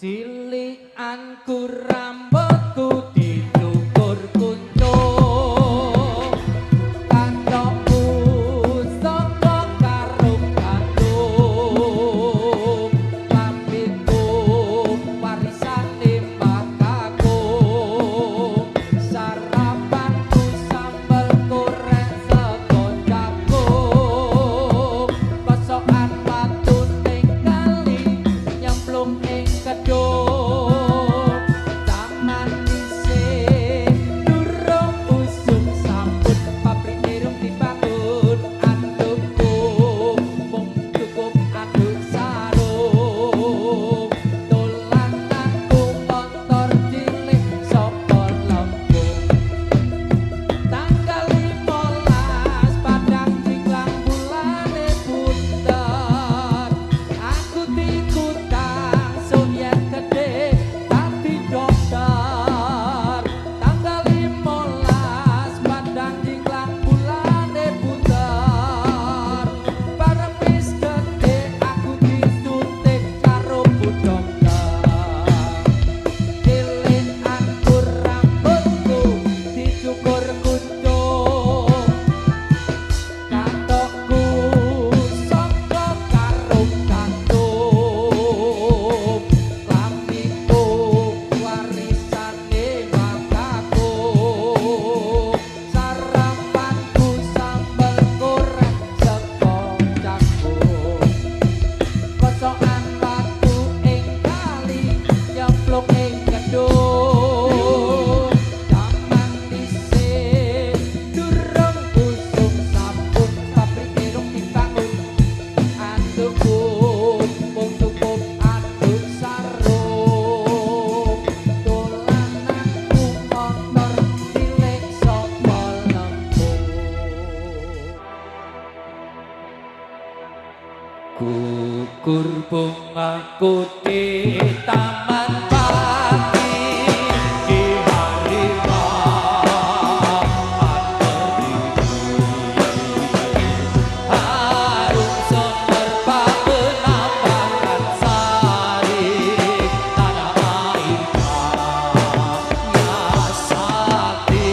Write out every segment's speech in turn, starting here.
Cilikanku rambutku dicukur kuncup kantokku saka karung-karung lampiku warisane mbakaku sarapanku sambal goreng sego jagung kosokan watu ning kali nyemplung ing kedung taman dhisik durung usum sambut pabrik irung dibangun andukku mung cukup anduk sarung dolananku motor cilik saka Lembung tanggal 15 Padang Ciklang bulane punten aku diutang Soviet gede tapi dokter tanggal 15 Padang Ciklang bulane punten bareng wis gede aku disuntik karo bu dokter cilikanku rambutku dicukur kuncup kantokku saka karung-karung lampiku warisane mbakaku sarapanku sambal goreng sego jagung kosokan watu ing kali nyemplung ing kedung taman dhisik durung usum sambut pabrik irung dibangun andukku mung cukup anduk sarung dolananku motor cilik saka Lembung gugur bungaku di taman pagi di hari harum sumber penambangan sari tanah air kaya sakti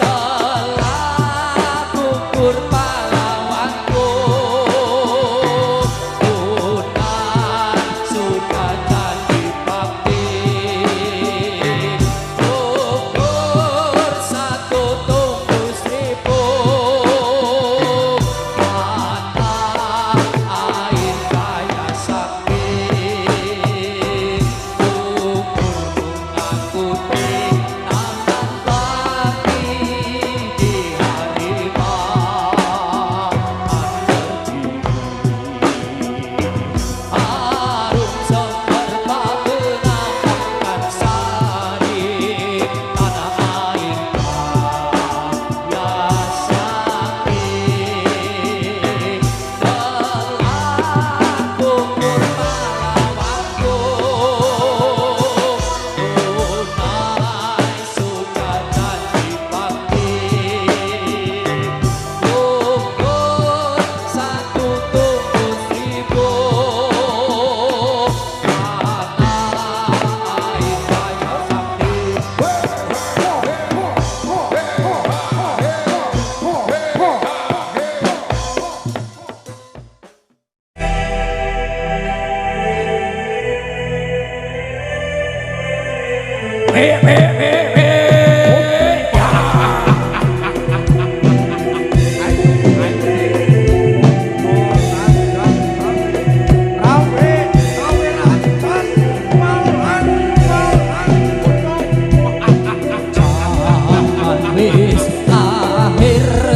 telah gugur pahlawanku Tunan sudah jadi bakti gugur satu tunggu seribu tanah air kaya sakti gugur bungaku di taman pagi di hari harum sumber penambangan sari tanah air kaya sakti telah gugur pahlawanku tunai sudah janji bakti gugur satu tunggu seribu tanah air kaya sakti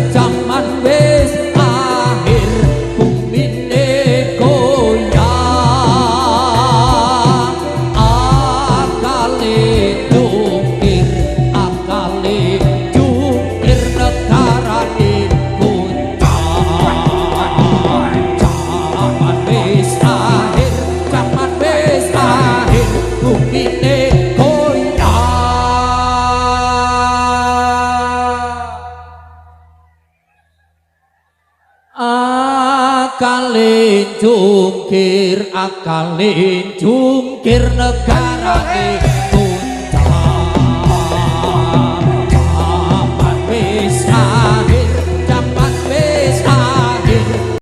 Zaman wis akhir bumine goyang akale tungkir akalin jungkir negarane